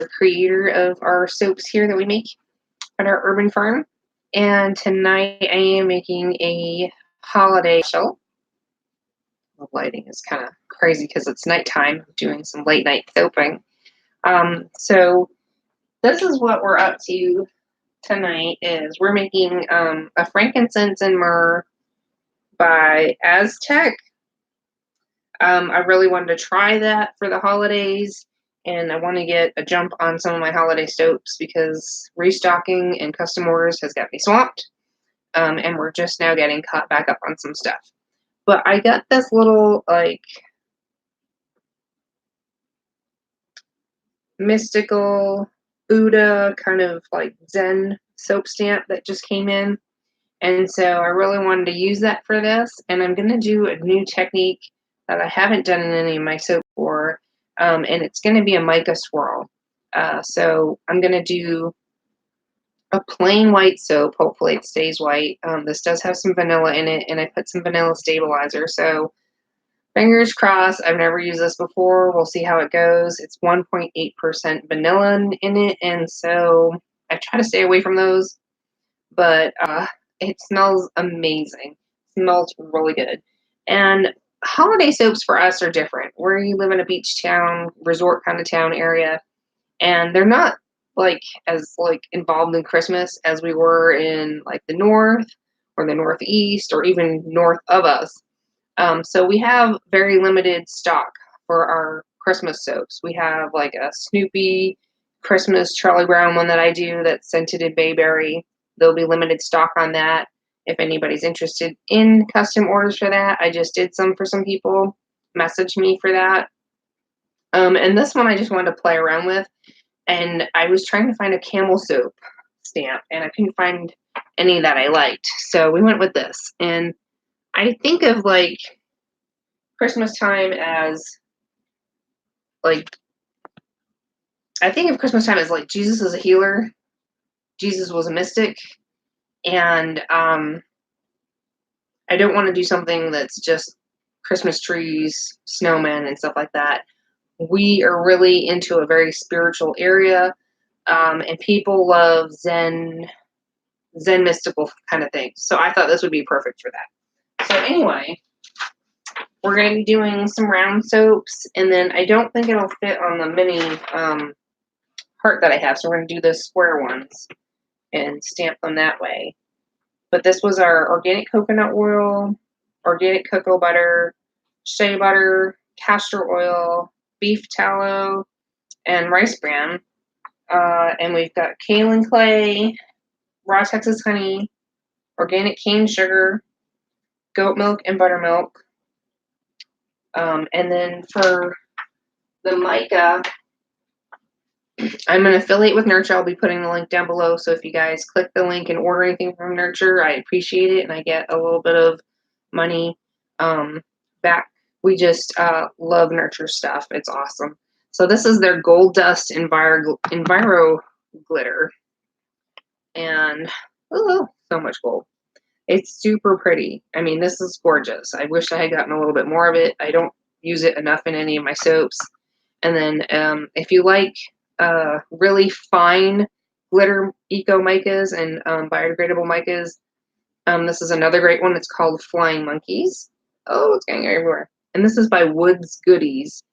the creator of our soaps here that we make at our urban farm. And tonight I am making a holiday special. The lighting is kind of crazy because it's nighttime. I'm doing some late night soaping. So this is what we're up to tonight. Is we're making a frankincense and myrrh by Aztec. I really wanted to try that for the holidays, and I want to get a jump on some of my holiday soaps because restocking and custom orders has got me swamped, and we're just now getting caught back up on some stuff. But I got this little, like, mystical Buddha kind of like Zen soap stamp that just came in. And so I really wanted to use that for this, and I'm going to do a new technique that I haven't done in any of my soap before, and it's going to be a mica swirl. So I'm going to do a plain white soap. Hopefully it stays white. This does have some vanilla in it, and I put some vanilla stabilizer. So fingers crossed. I've never used this before. We'll see how it goes. It's 1.8% vanilla in it, and so I try to stay away from those. But it smells amazing. It smells really good. And holiday soaps for us are different. We live in a beach town, resort kind of town area, and they're not like as like involved in Christmas as we were in like the north or the northeast or even north of us. So we have very limited stock for our Christmas soaps. We have like a Snoopy Christmas Charlie Brown one that I do that's scented in bayberry. There'll be limited stock on that. If anybody's interested in custom orders for that, I just did some for some people. Message me for that. And this one I just wanted to play around with. And I was trying to find a camel soap stamp, and I couldn't find any that I liked. So we went with this. And I think of like Christmas time as like, I think of Christmas time as like Jesus is a healer. Jesus was a mystic. And I don't want to do something that's just Christmas trees, snowmen, and stuff like that. We are really into a very spiritual area, and people love Zen mystical kind of things. So I thought this would be perfect for that. So anyway, we're going to be doing some round soaps, and then I don't think it'll fit on the mini heart that I have, so we're going to do the square ones and stamp them that way. But this was our organic coconut oil, organic cocoa butter, shea butter, castor oil, beef tallow, and rice bran. And we've got kaolin clay, raw Texas honey, organic cane sugar, goat milk, and buttermilk. And then for the mica, I'm an affiliate with Nurture. I'll be putting the link down below. So if you guys click the link and order anything from Nurture, I appreciate it, and I get a little bit of money back. We just love Nurture stuff. It's awesome. So this is their Gold Dust Enviro Glitter. And oh, so much gold. It's super pretty. I mean, this is gorgeous. I wish I had gotten a little bit more of it. I don't use it enough in any of my soaps. And then if you like really fine glitter eco micas and biodegradable micas, this is another great one. It's called Flying Monkeys. Oh, it's getting everywhere. And this is by Woods Goodies.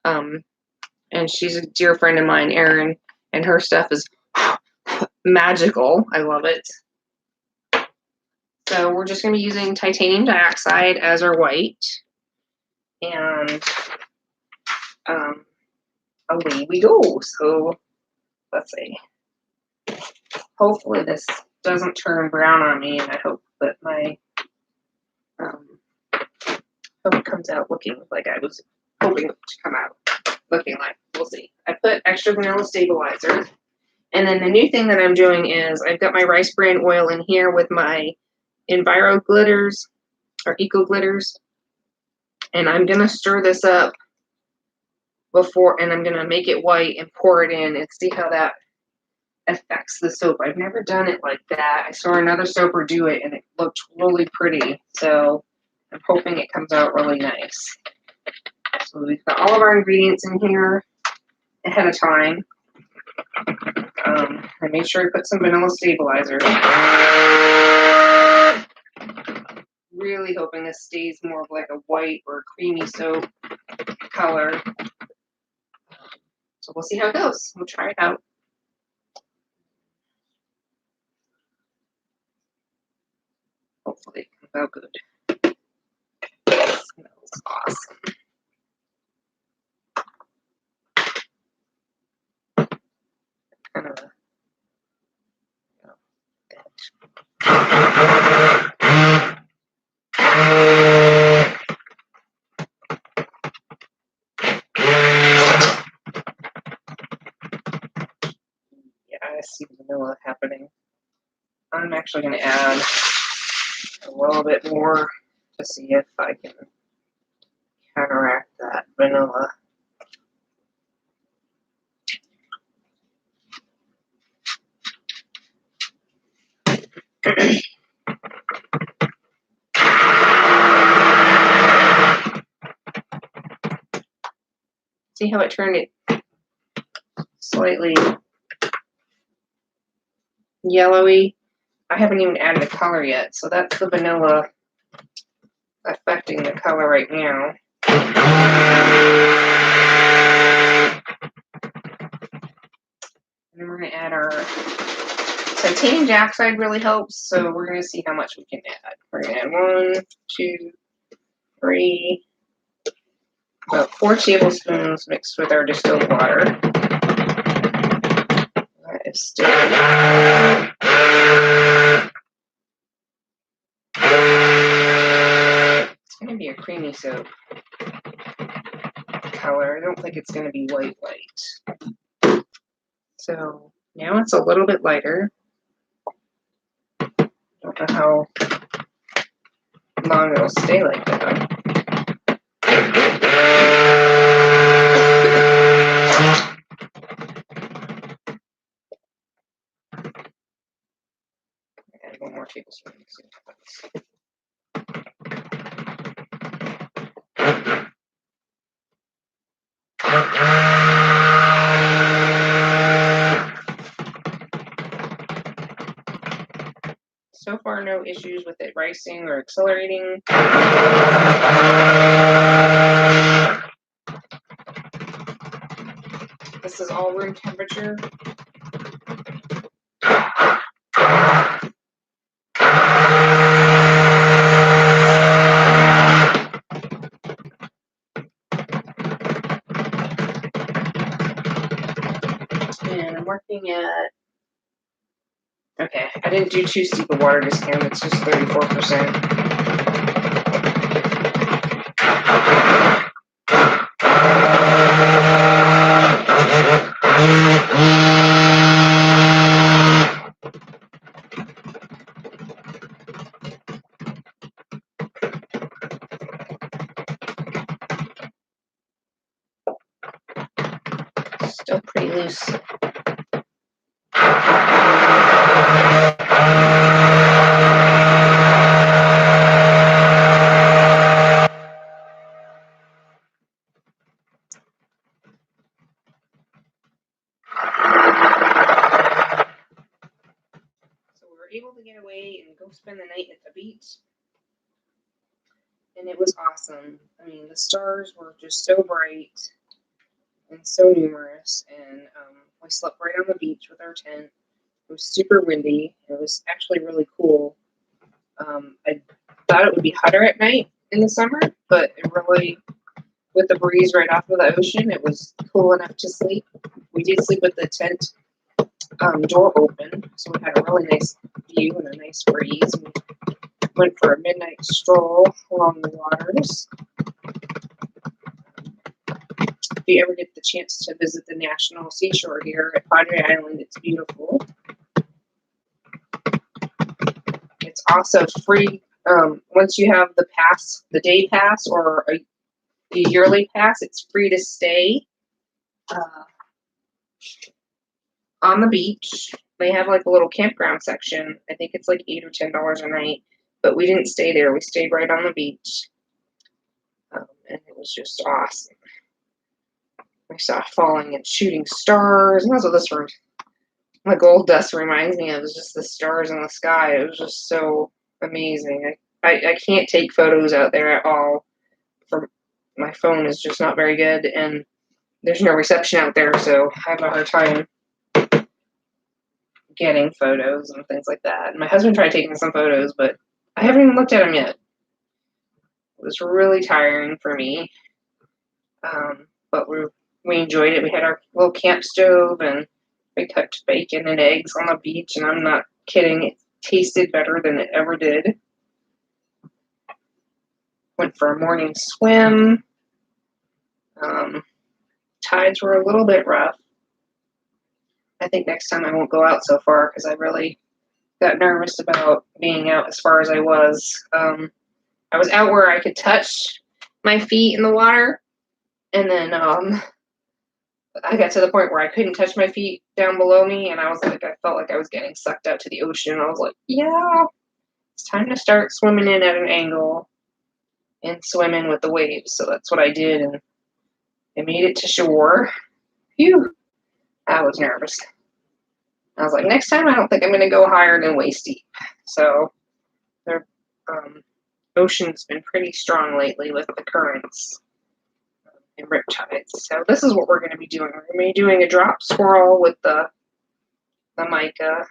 And she's a dear friend of mine, Erin, and her stuff is magical. I love it. So we're just going to be using titanium dioxide as our white. And away we go. So let's see. Hopefully this doesn't turn brown on me, and I hope that my hope it comes out looking like I was hoping it to come out looking like. We'll see. I put extra vanilla stabilizer. And then the new thing that I'm doing is I've got my rice bran oil in here with my Enviro glitters or eco glitters. And I'm going to stir this up before, and I'm going to make it white and pour it in and see how that affects the soap. I've never done it like that. I saw another soaper do it, and it looked really pretty. So I'm hoping it comes out really nice. So we've got all of our ingredients in here ahead of time. I made sure I put some vanilla stabilizer. Really hoping this stays more of like a white or creamy soap color. So we'll see how it goes. We'll try it out. Hopefully it comes out good. It smells awesome. Kind of yeah, I see vanilla happening. I'm actually going to add a little bit more to see if I can counteract that vanilla. See how it turned it slightly yellowy? I haven't even added a color yet, so that's the vanilla affecting the color right now. And we're going to add our titanium dioxide. Really helps, so we're going to see how much we can add. We're going to add 1, 2, 3, about 4 tablespoons mixed with our distilled water. That is still it's going to be a creamy soap color. I don't think it's going to be white. So now it's a little bit lighter. Don't know how long it'll stay like that. Add 1 more tablespoon. So far, no issues with it ricing or accelerating. This is all room temperature. And I'm working at, okay, I didn't do too steep a water discount, it's just 34%. Still pretty loose. So we were able to get away and go spend the night at the beach. And it was awesome. I mean, the stars were just so bright and so numerous. And we slept right on the beach with our tent. It was super windy. It was actually really cool. I thought it would be hotter at night in the summer, but it really, with the breeze right off of the ocean, it was cool enough to sleep. We did sleep with the tent door open, so we had a really nice view and a nice breeze. We went for a midnight stroll along the waters. If you ever get the chance to visit the National Seashore here at Padre Island, it's beautiful. It's also free once you have the pass, the day pass or a yearly pass. It's free to stay on the beach. They have like a little campground section. I think it's like $8 or $10 a night, but we didn't stay there. We stayed right on the beach, and it was just awesome. We saw falling and shooting stars. How's this room? The gold dust reminds me of just the stars in the sky. It was just so amazing. I can't take photos out there at all. For my phone is just not very good, and there's no reception out there, so I have a hard time getting photos and things like that. And my husband tried taking some photos, but I haven't even looked at them yet. It was really tiring for me, but we enjoyed it. We had our little camp stove, and we cooked bacon and eggs on the beach, and I'm not kidding. It tasted better than it ever did. Went for a morning swim. Tides were a little bit rough. I think next time I won't go out so far because I really got nervous about being out as far as I was. I was out where I could touch my feet in the water, and then I got to the point where I couldn't touch my feet down below me, and I was like, I felt like I was getting sucked out to the ocean. I was like, yeah, it's time to start swimming in at an angle and swimming with the waves. So that's what I did, and I made it to shore. Phew, I was nervous. I was like, next time I don't think I'm going to go higher than waist deep. So the ocean's been pretty strong lately with the currents and riptides. So this is what we're going to be doing. We're going to be doing a drop swirl with the mica.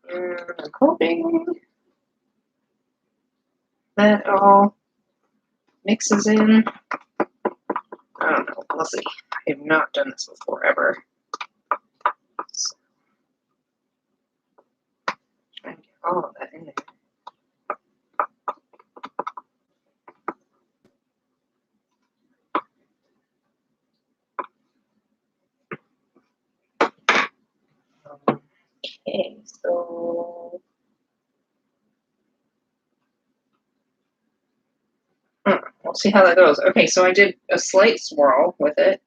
And I'm hoping that all mixes in. I don't know. We'll see. I have not done this before ever. So, trying to get all of that in there. Okay, so we'll see how that goes. Okay, so I did a slight swirl with it.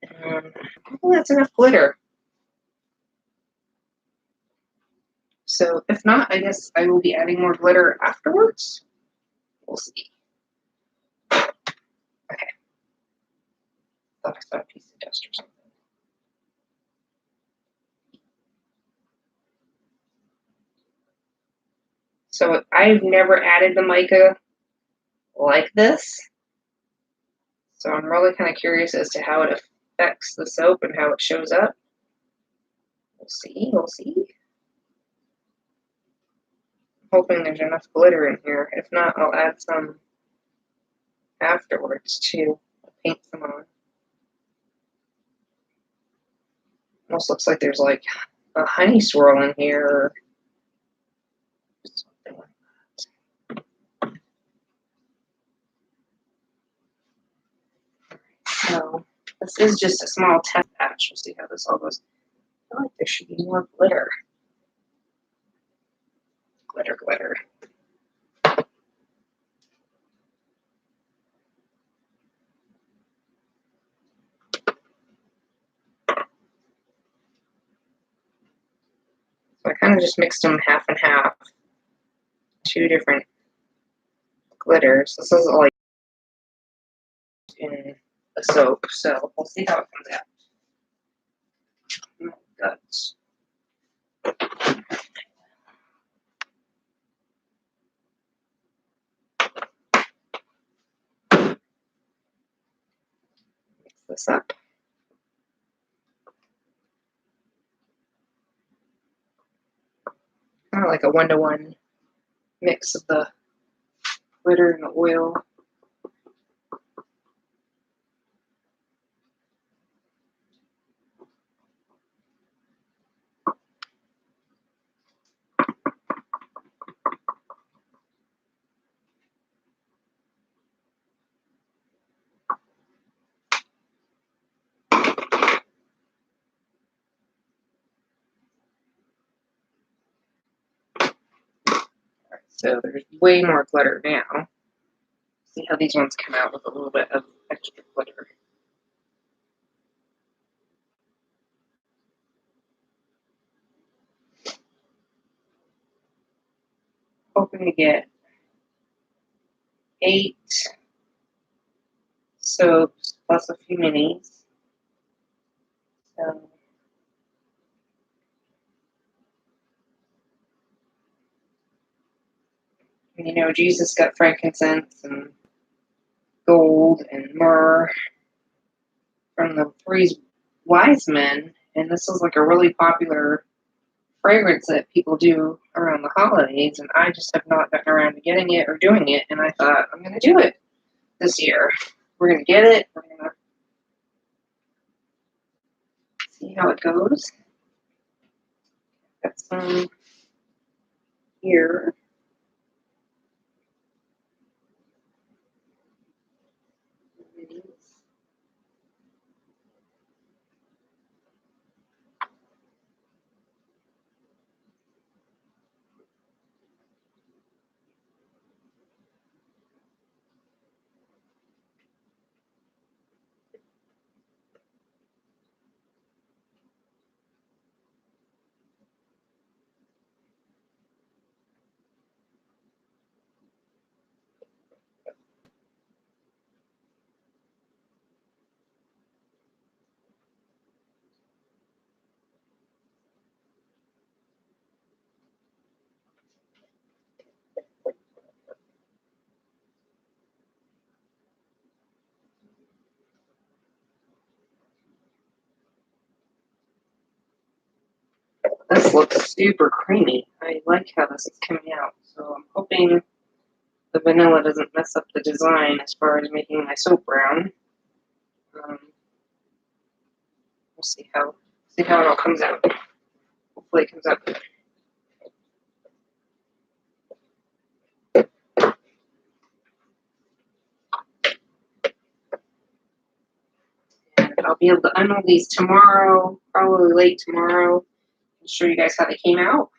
I think that's enough glitter. So if not, I guess I will be adding more glitter afterwards. We'll see. Okay. Thought I saw a piece of dust or something. So I've never added the mica like this. So I'm really kind of curious as to how it affects the soap and how it shows up. We'll see, we'll see. I'm hoping there's enough glitter in here. If not, I'll add some afterwards too. I'll paint some on. Almost looks like there's like a honey swirl in here or something like that. So this is just a small test patch. We'll see how this all goes. I feel like there should be more glitter. Glitter, glitter. So I kind of just mixed them half and half. Two different glitters. This is like in a soap, so we'll see how it comes out. Oh, guts. Mix this up. Kind of like a 1-to-1 mix of the glitter and the oil. So there's way more glitter now. See how these ones come out with a little bit of extra glitter. Hoping to get 8 soaps plus a few minis. So You know, Jesus got frankincense and gold and myrrh from the three wise men, and this is like a really popular fragrance that people do around the holidays, and I just have not gotten around to getting it or doing it, and I thought I'm going to do it this year. We're going to get it. We're going to see how it goes. Got some here. This looks super creamy. I like how this is coming out, so I'm hoping the vanilla doesn't mess up the design as far as making my soap brown. We'll see how it all comes out. Hopefully it comes out good. And I'll be able to unroll these tomorrow, probably late tomorrow, and show you guys how they came out.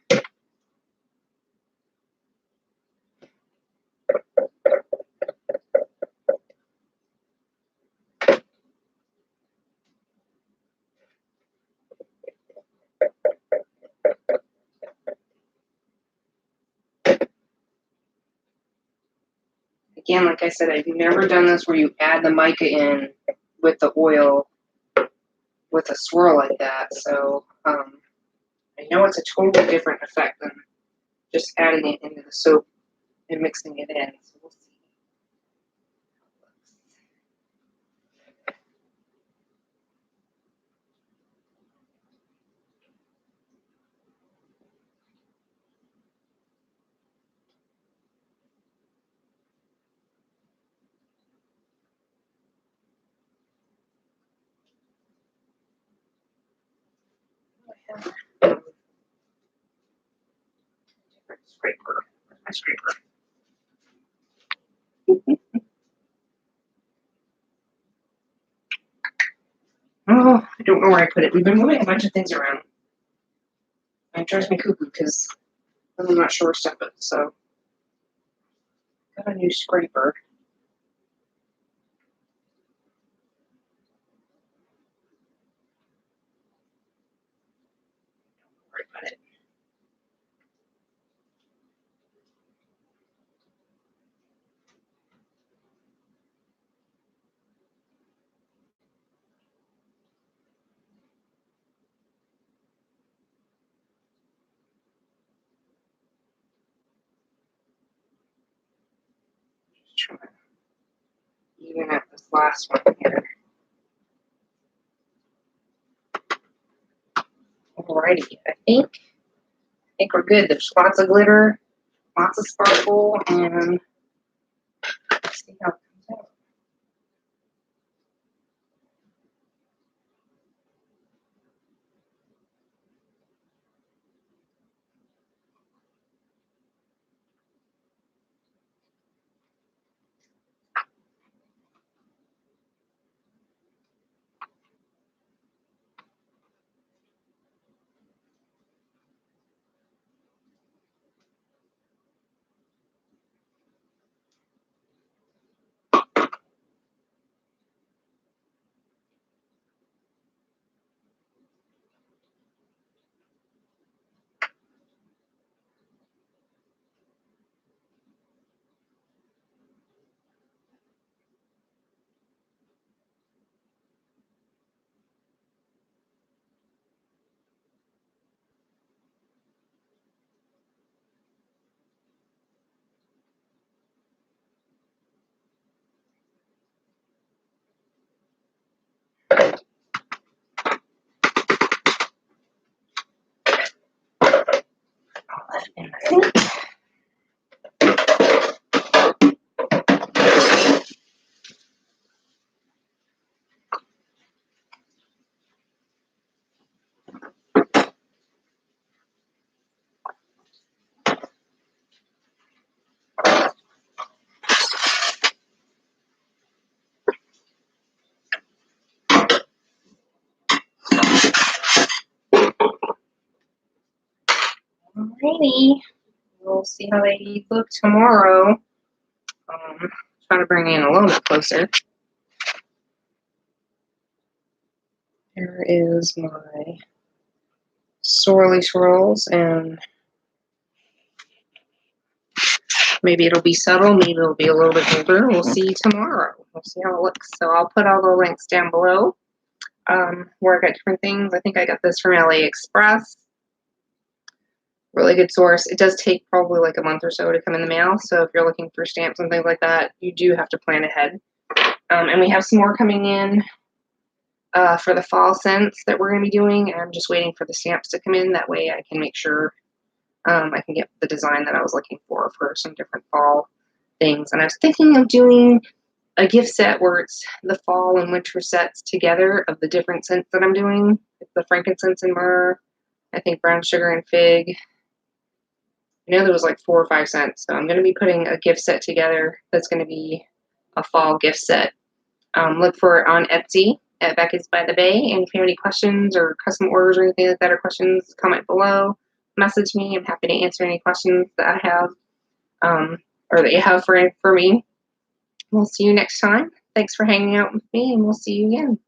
Again, like I said, I've never done this where you add the mica in with the oil with a swirl like that. So I know it's a totally different effect than just adding it into the soap and mixing it in. So we'll see. Different scraper. Where's my scraper? Oh, I don't know where I put it. We've been moving a bunch of things around. And it drives me cuckoo because I'm not sure where stuff is. So, got a new scraper. Where I put it. Just trying to even out this last one here. Alrighty, I think we're good. There's lots of glitter, lots of sparkle, and let's see how it comes out. In the sink. Alrighty. We'll see how they look tomorrow. Trying to bring it in a little bit closer. There is my swirly swirls, and maybe it'll be subtle, maybe it'll be a little bit bolder. We'll see tomorrow. We'll see how it looks. So I'll put all the links down below where I got different things. I think I got this from AliExpress. Really good source. It does take probably like a month or so to come in the mail. So if you're looking for stamps and things like that, you do have to plan ahead. And we have some more coming in for the fall scents that we're going to be doing. I'm just waiting for the stamps to come in. That way I can make sure I can get the design that I was looking for some different fall things. And I was thinking of doing a gift set where it's the fall and winter sets together of the different scents that I'm doing. It's the frankincense and myrrh, I think brown sugar and fig. I know there was like 4 or 5 scents, so I'm going to be putting a gift set together that's going to be a fall gift set. Look for it on Etsy at Becky's by the Bay, and if you have any questions or custom orders or anything like that, or questions, comment below, message me. I'm happy to answer any questions that I have or that you have for me. We'll see you next time. Thanks for hanging out with me, and we'll see you again.